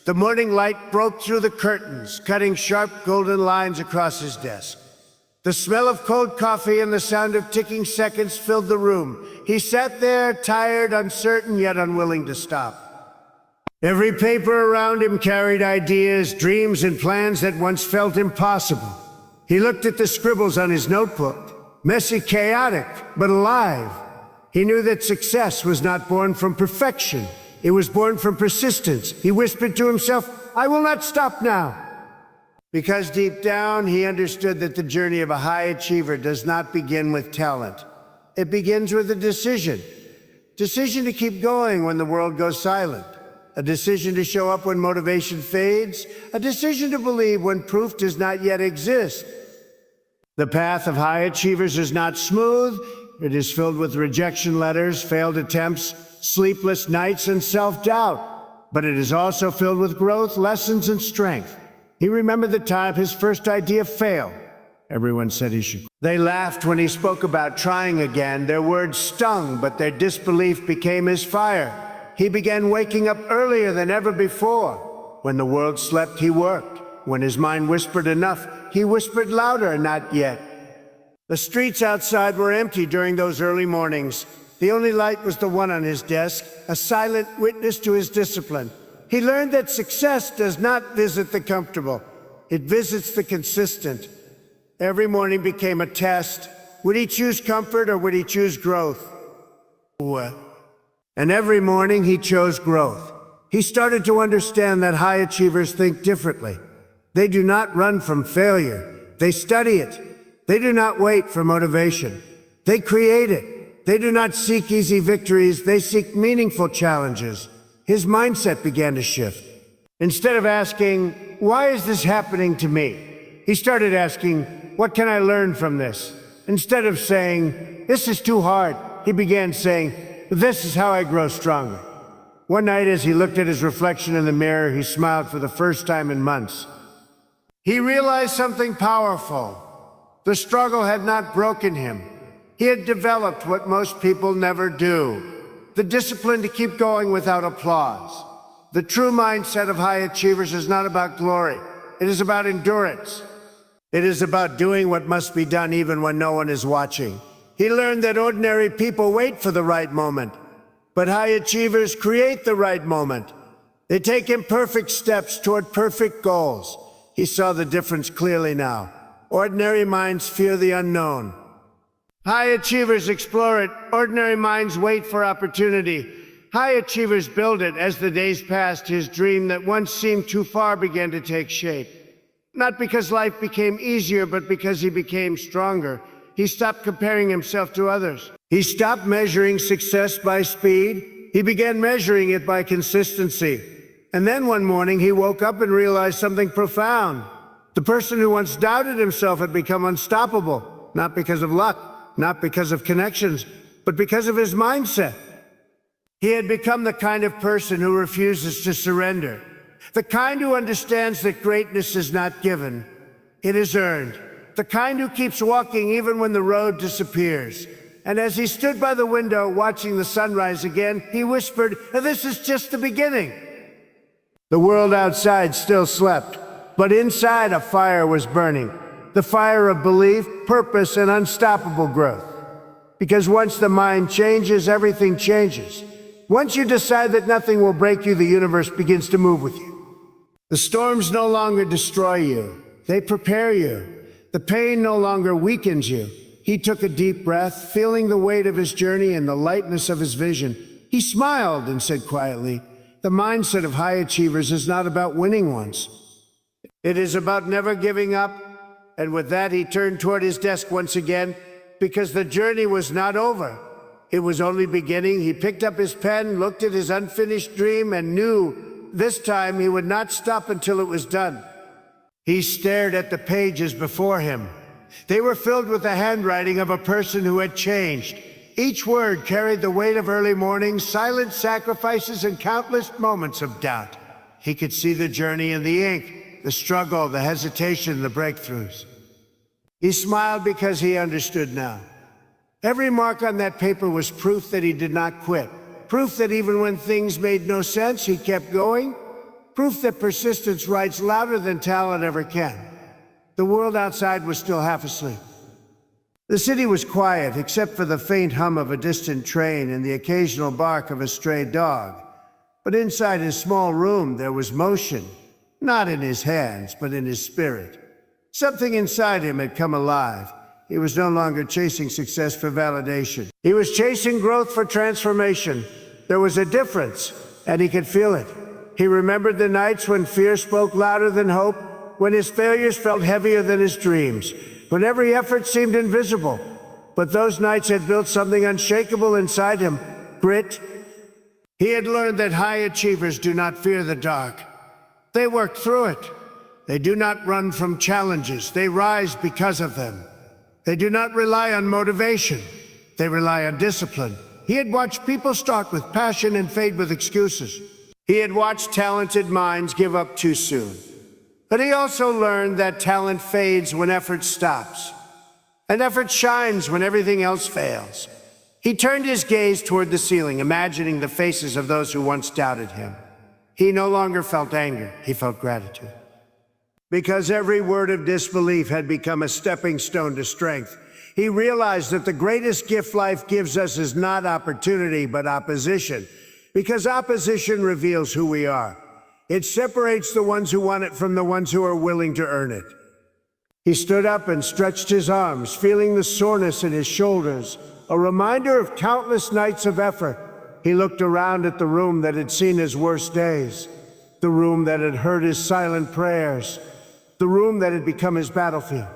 The morning light broke through the curtains, cutting sharp golden lines across his desk. The smell of cold coffee and the sound of ticking seconds filled the room. He sat there, tired, uncertain, yet unwilling to stop. Every paper around him carried ideas, dreams, and plans that once felt impossible. He looked at the scribbles on his notebook, messy, chaotic, but alive. He knew that success was not born from perfection. It was born from persistence. He whispered to himself, "I will not stop now." Because deep down, he understood that the journey of a high achiever does not begin with talent. It begins with a decision. Decision to keep going when the world goes silent. A decision to show up when motivation fades. A decision to believe when proof does not yet exist. The path of high achievers is not smooth. It is filled with rejection letters, failed attempts, sleepless nights, and self-doubt. But it is also filled with growth, lessons, and strength. He remembered the time his first idea failed. Everyone said he should. They laughed when he spoke about trying again. Their words stung, but their disbelief became his fire. He began waking up earlier than ever before. When the world slept, he worked. When his mind whispered enough, he whispered louder, "Not yet." The streets outside were empty during those early mornings. The only light was the one on his desk, a silent witness to his discipline. He learned that success does not visit the comfortable. It visits the consistent. Every morning became a test. Would he choose comfort or would he choose growth? And every morning he chose growth. He started to understand that high achievers think differently. They do not run from failure. They study it. They do not wait for motivation. They create it. They do not seek easy victories. They seek meaningful challenges. His mindset began to shift. Instead of asking, "Why is this happening to me?" he started asking, "What can I learn from this?" Instead of saying, "This is too hard," he began saying, "This is how I grow stronger." One night as he looked at his reflection in the mirror, he smiled for the first time in months. He realized something powerful. The struggle had not broken him. He had developed what most people never do. The discipline to keep going without applause. The true mindset of high achievers is not about glory. It is about endurance. It is about doing what must be done even when no one is watching. He learned that ordinary people wait for the right moment, but high achievers create the right moment. They take imperfect steps toward perfect goals. He saw the difference clearly now. Ordinary minds fear the unknown. High achievers explore it. Ordinary minds wait for opportunity. High achievers build it. As the days passed, his dream that once seemed too far began to take shape. Not because life became easier, but because he became stronger. He stopped comparing himself to others. He stopped measuring success by speed. He began measuring it by consistency. And then one morning he woke up and realized something profound. The person who once doubted himself had become unstoppable, not because of luck, not because of connections, but because of his mindset. He had become the kind of person who refuses to surrender, the kind who understands that greatness is not given, it is earned, the kind who keeps walking even when the road disappears. And as he stood by the window watching the sunrise again, he whispered, "This is just the beginning." The world outside still slept, but inside a fire was burning. The fire of belief, purpose, and unstoppable growth. Because once the mind changes, everything changes. Once you decide that nothing will break you, the universe begins to move with you. The storms no longer destroy you. They prepare you. The pain no longer weakens you. He took a deep breath, feeling the weight of his journey and the lightness of his vision. He smiled and said quietly, "The mindset of high achievers is not about winning once. It is about never giving up." And with that, he turned toward his desk once again, because the journey was not over. It was only beginning. He picked up his pen, looked at his unfinished dream, and knew this time he would not stop until it was done. He stared at the pages before him. They were filled with the handwriting of a person who had changed. Each word carried the weight of early mornings, silent sacrifices, and countless moments of doubt. He could see the journey in the ink, the struggle, the hesitation, the breakthroughs. He smiled because he understood now. Every mark on that paper was proof that he did not quit. Proof that even when things made no sense, he kept going. proof that persistence writes louder than talent ever can. The world outside was still half asleep. The city was quiet, except for the faint hum of a distant train and the occasional bark of a stray dog. But inside his small room there was motion, not in his hands, but in his spirit. Something inside him had come alive. He was no longer chasing success for validation. He was chasing growth for transformation. There was a difference, and he could feel it. He remembered the nights when fear spoke louder than hope, when his failures felt heavier than his dreams, when every effort seemed invisible. But those nights had built something unshakable inside him: grit. He had learned that high achievers do not fear the dark. They work through it. They do not run from challenges. They rise because of them. They do not rely on motivation. They rely on discipline. He had watched people start with passion and fade with excuses. He had watched talented minds give up too soon. But he also learned that talent fades when effort stops, and effort shines when everything else fails. He turned his gaze toward the ceiling, imagining the faces of those who once doubted him. He no longer felt anger, he felt gratitude. Because every word of disbelief had become a stepping stone to strength, he realized that the greatest gift life gives us is not opportunity, but opposition. Because opposition reveals who we are. It separates the ones who want it from the ones who are willing to earn it. He stood up and stretched his arms, feeling the soreness in his shoulders, a reminder of countless nights of effort. He looked around at the room that had seen his worst days, the room that had heard his silent prayers, the room that had become his battlefield.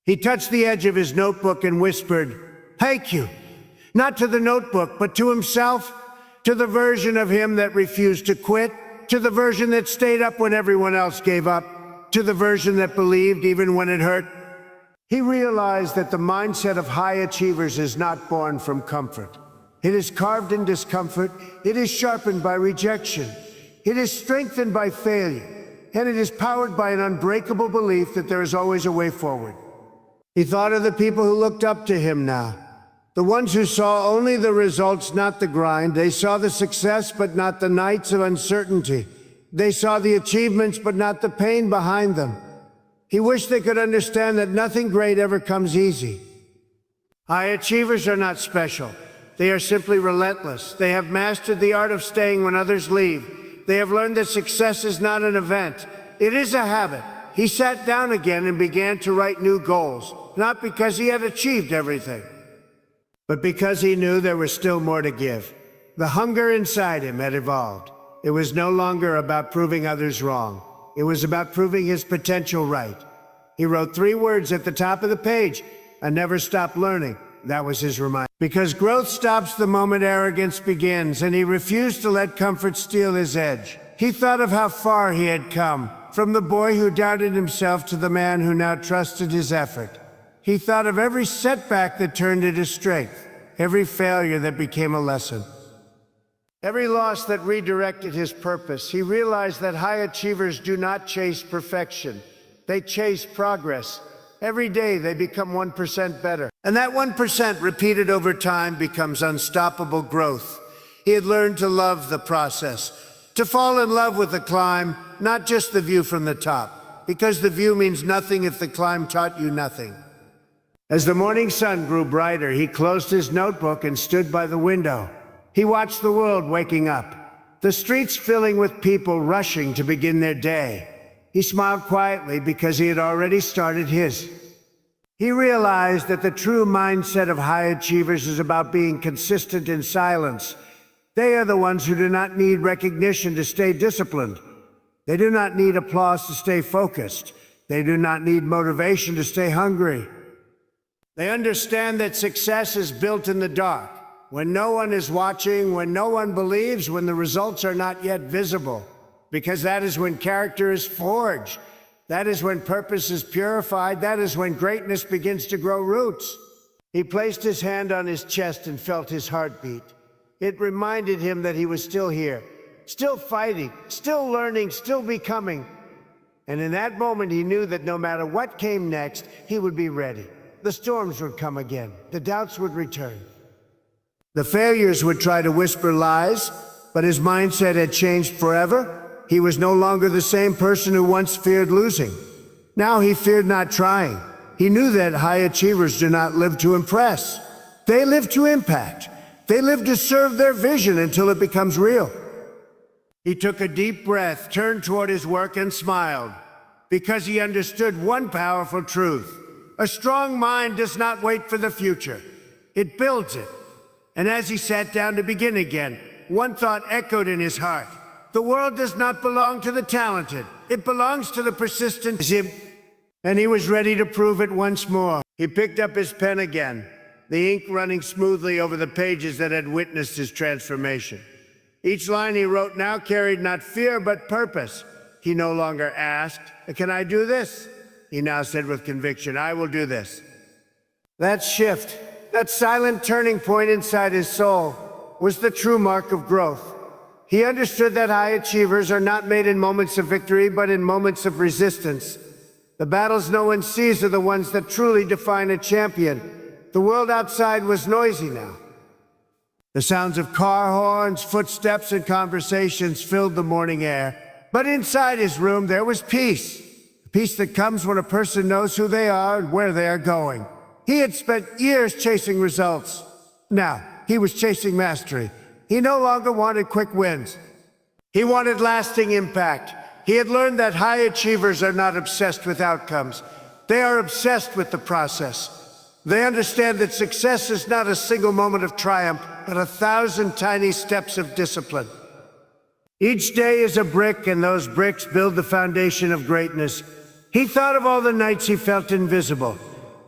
He touched the edge of his notebook and whispered, "Thank you." Not to the notebook, but to himself, to the version of him that refused to quit, to the version that stayed up when everyone else gave up, to the version that believed even when it hurt. He realized that the mindset of high achievers is not born from comfort. It is carved in discomfort, it is sharpened by rejection, it is strengthened by failure, and it is powered by an unbreakable belief that there is always a way forward. He thought of the people who looked up to him now, the ones who saw only the results, not the grind. They saw the success, but not the nights of uncertainty. They saw the achievements, but not the pain behind them. He wished they could understand that nothing great ever comes easy. High achievers are not special. They are simply relentless. They have mastered the art of staying when others leave. They have learned that success is not an event. It is a habit. He sat down again and began to write new goals, not because he had achieved everything, but because he knew there was still more to give. The hunger inside him had evolved. It was no longer about proving others wrong. It was about proving his potential right. He wrote 3 words at the top of the page: "I never stop learning." That was his reminder. Because growth stops the moment arrogance begins, and he refused to let comfort steal his edge. He thought of how far he had come, from the boy who doubted himself to the man who now trusted his effort. He thought of every setback that turned into strength, every failure that became a lesson, every loss that redirected his purpose. He realized that high achievers do not chase perfection. They chase progress. Every day they become 1% better. And that 1% repeated over time becomes unstoppable growth. He had learned to love the process, to fall in love with the climb, not just the view from the top, because the view means nothing if the climb taught you nothing. As the morning sun grew brighter, he closed his notebook and stood by the window. He watched the world waking up, the streets filling with people rushing to begin their day. He smiled quietly because he had already started his. He realized that the true mindset of high achievers is about being consistent in silence. They are the ones who do not need recognition to stay disciplined. They do not need applause to stay focused. They do not need motivation to stay hungry. They understand that success is built in the dark, when no one is watching, when no one believes, when the results are not yet visible. Because that is when character is forged. That is when purpose is purified. That is when greatness begins to grow roots. He placed his hand on his chest and felt his heartbeat. It reminded him that he was still here, still fighting, still learning, still becoming. And in that moment, he knew that no matter what came next, he would be ready. The storms would come again. The doubts would return. The failures would try to whisper lies, but his mindset had changed forever. He was no longer the same person who once feared losing. Now he feared not trying. He knew that high achievers do not live to impress. They live to impact. They live to serve their vision until it becomes real. He took a deep breath, turned toward his work, and smiled, because he understood one powerful truth. A strong mind does not wait for the future. It builds it. And as he sat down to begin again, one thought echoed in his heart. The world does not belong to the talented. It belongs to the persistent. And he was ready to prove it once more. He picked up his pen again, the ink running smoothly over the pages that had witnessed his transformation. Each line he wrote now carried not fear but purpose. He no longer asked, "Can I do this?" He now said with conviction, "I will do this." That shift, that silent turning point inside his soul, was the true mark of growth. He understood that high achievers are not made in moments of victory, but in moments of resistance. The battles no one sees are the ones that truly define a champion. The world outside was noisy now. The sounds of car horns, footsteps, and conversations filled the morning air. But inside his room there was peace. The peace that comes when a person knows who they are and where they are going. He had spent years chasing results. Now, he was chasing mastery. He no longer wanted quick wins. He wanted lasting impact. He had learned that high achievers are not obsessed with outcomes. They are obsessed with the process. They understand that success is not a single moment of triumph, but 1,000 tiny steps of discipline. Each day is a brick, and those bricks build the foundation of greatness. He thought of all the nights he felt invisible,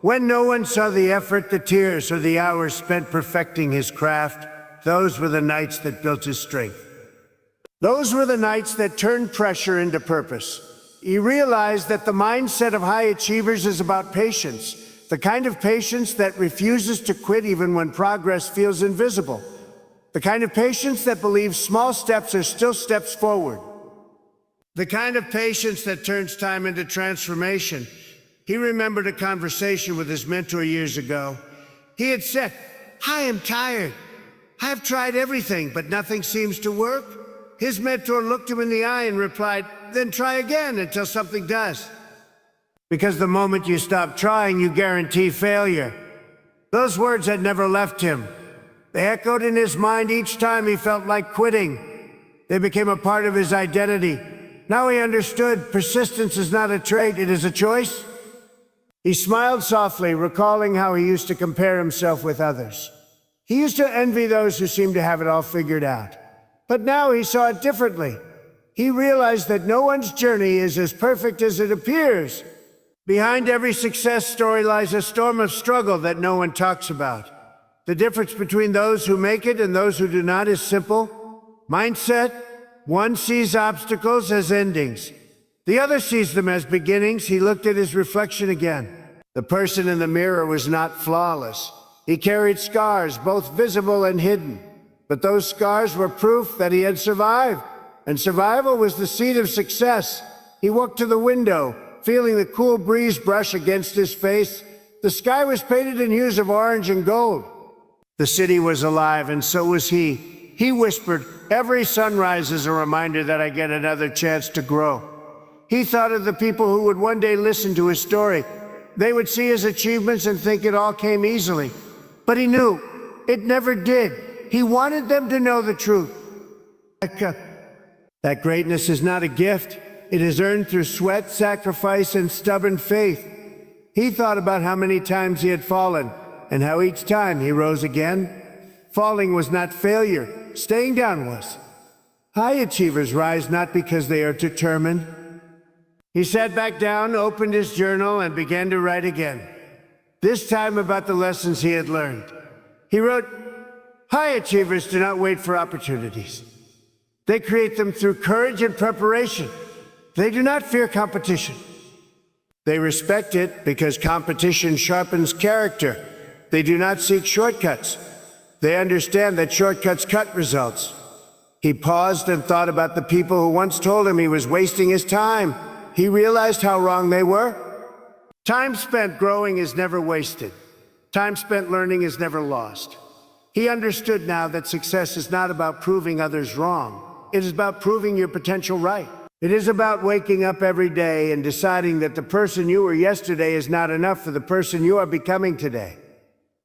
when no one saw the effort, the tears, or the hours spent perfecting his craft. Those were the nights that built his strength. Those were the nights that turned pressure into purpose. He realized that the mindset of high achievers is about patience, the kind of patience that refuses to quit even when progress feels invisible, the kind of patience that believes small steps are still steps forward, the kind of patience that turns time into transformation. He remembered a conversation with his mentor years ago. He had said, "I am tired. I have tried everything, but nothing seems to work." His mentor looked him in the eye and replied, "Then try again until something does." Because the moment you stop trying, you guarantee failure. Those words had never left him. They echoed in his mind each time he felt like quitting. They became a part of his identity. Now he understood persistence is not a trait, it is a choice. He smiled softly, recalling how he used to compare himself with others. He used to envy those who seemed to have it all figured out. But now he saw it differently. He realized that no one's journey is as perfect as it appears. Behind every success story lies a storm of struggle that no one talks about. The difference between those who make it and those who do not is simple. Mindset. One sees obstacles as endings. The other sees them as beginnings. He looked at his reflection again. The person in the mirror was not flawless. He carried scars, both visible and hidden. But those scars were proof that he had survived. And survival was the seed of success. He walked to the window, feeling the cool breeze brush against his face. The sky was painted in hues of orange and gold. The city was alive, and so was he. He whispered, "Every sunrise is a reminder that I get another chance to grow." He thought of the people who would one day listen to his story. They would see his achievements and think it all came easily. But he knew it never did. He wanted them to know the truth. That greatness is not a gift. It is earned through sweat, sacrifice, and stubborn faith. He thought about how many times he had fallen, and how each time he rose again. Falling was not failure. Staying down was. High achievers rise not because they are determined. He sat back down, opened his journal, and began to write again. This time about the lessons he had learned. He wrote, "High achievers do not wait for opportunities. They create them through courage and preparation. They do not fear competition. They respect it because competition sharpens character. They do not seek shortcuts. They understand that shortcuts cut results." He paused and thought about the people who once told him he was wasting his time. He realized how wrong they were. Time spent growing is never wasted. Time spent learning is never lost. He understood now that success is not about proving others wrong. It is about proving your potential right. It is about waking up every day and deciding that the person you were yesterday is not enough for the person you are becoming today.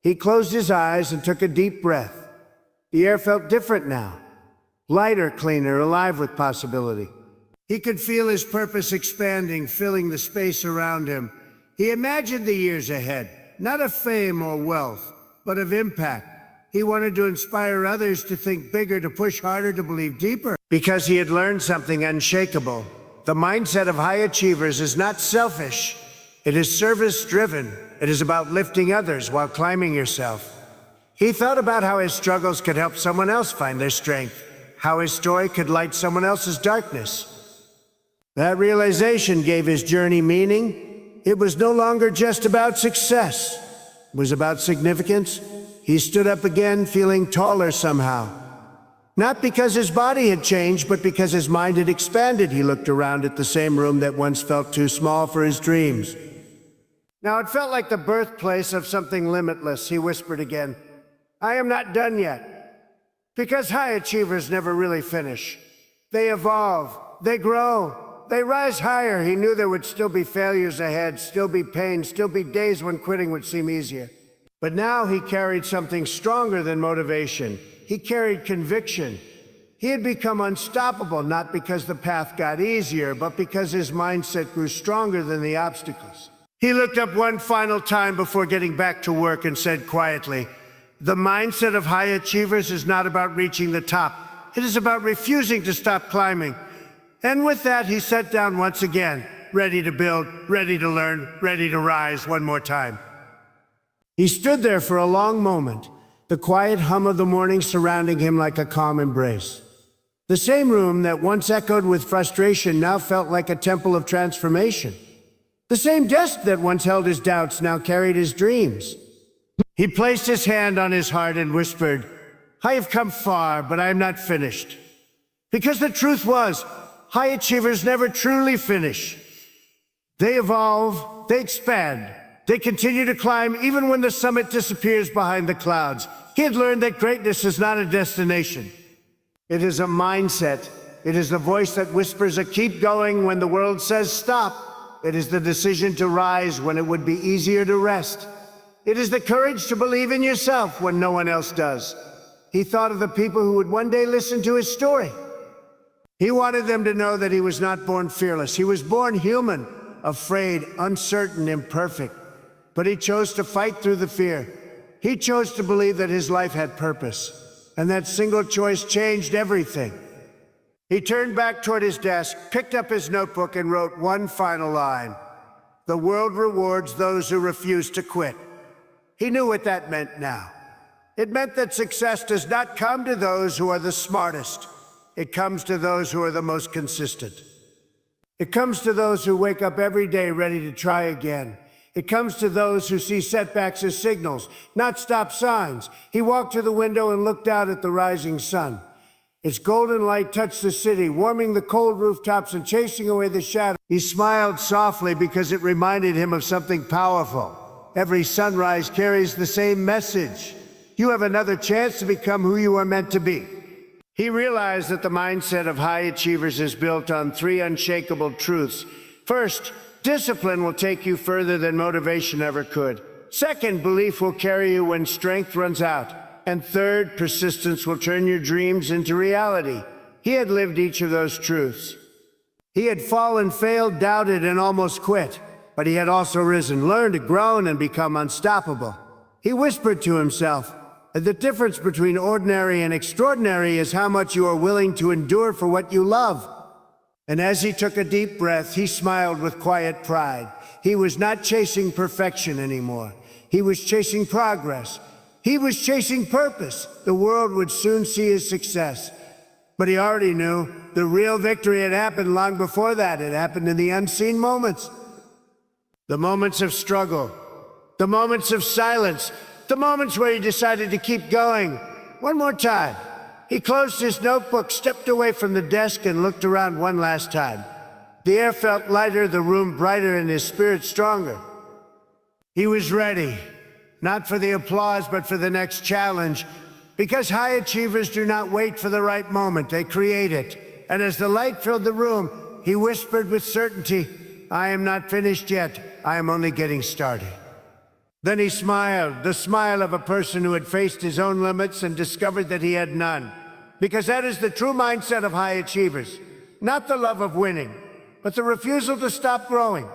He closed his eyes and took a deep breath. The air felt different now. Lighter, cleaner, alive with possibility. He could feel his purpose expanding, filling the space around him. He imagined the years ahead, not of fame or wealth, but of impact. He wanted to inspire others to think bigger, to push harder, to believe deeper. Because he had learned something unshakable. The mindset of high achievers is not selfish. It is service-driven. It is about lifting others while climbing yourself. He thought about how his struggles could help someone else find their strength, how his story could light someone else's darkness. That realization gave his journey meaning. It was no longer just about success. It was about significance. He stood up again, feeling taller somehow. Not because his body had changed, but because his mind had expanded. He looked around at the same room that once felt too small for his dreams. Now it felt like the birthplace of something limitless. He whispered again, "I am not done yet." Because high achievers never really finish. They evolve, they grow, they rise higher. He knew there would still be failures ahead, still be pain, still be days when quitting would seem easier. But now he carried something stronger than motivation. He carried conviction. He had become unstoppable, not because the path got easier, but because his mindset grew stronger than the obstacles. He looked up one final time before getting back to work and said quietly, "The mindset of high achievers is not about reaching the top. It is about refusing to stop climbing." And with that, he sat down once again, ready to build, ready to learn, ready to rise one more time. He stood there for a long moment, the quiet hum of the morning surrounding him like a calm embrace. The same room that once echoed with frustration now felt like a temple of transformation. The same desk that once held his doubts now carried his dreams. He placed his hand on his heart and whispered, "I have come far, but I am not finished." Because the truth was, high achievers never truly finish. They evolve, they expand, they continue to climb even when the summit disappears behind the clouds. He had learned that greatness is not a destination. It is a mindset. It is the voice that whispers a keep going when the world says stop. It is the decision to rise when it would be easier to rest. It is the courage to believe in yourself when no one else does. He thought of the people who would one day listen to his story. He wanted them to know that he was not born fearless. He was born human, afraid, uncertain, imperfect. But he chose to fight through the fear. He chose to believe that his life had purpose. And that single choice changed everything. He turned back toward his desk, picked up his notebook, and wrote one final line. "The world rewards those who refuse to quit." He knew what that meant now. It meant that success does not come to those who are the smartest. It comes to those who are the most consistent. It comes to those who wake up every day ready to try again. It comes to those who see setbacks as signals, not stop signs. He walked to the window and looked out at the rising sun. Its golden light touched the city, warming the cold rooftops and chasing away the shadows. He smiled softly because it reminded him of something powerful. Every sunrise carries the same message. You have another chance to become who you are meant to be. He realized that the mindset of high achievers is built on three unshakable truths. First, discipline will take you further than motivation ever could. Second, belief will carry you when strength runs out. And third, persistence will turn your dreams into reality. He had lived each of those truths. He had fallen, failed, doubted, and almost quit. But he had also risen, learned, grown, and become unstoppable. He whispered to himself, "The difference between ordinary and extraordinary is how much you are willing to endure for what you love." And as he took a deep breath, he smiled with quiet pride. He was not chasing perfection anymore. He was chasing progress. He was chasing purpose. The world would soon see his success. But he already knew the real victory had happened long before that. It happened in the unseen moments. The moments of struggle. The moments of silence. The moments where he decided to keep going. One more time. He closed his notebook, stepped away from the desk, and looked around one last time. The air felt lighter, the room brighter, and his spirit stronger. He was ready, not for the applause, but for the next challenge, Because high achievers do not wait for the right moment, they create it. And as the light filled the room, he whispered with certainty, "I am not finished yet. I am only getting started." Then he smiled, the smile of a person who had faced his own limits and discovered that he had none. Because that is the true mindset of high achievers. Not the love of winning, but the refusal to stop growing.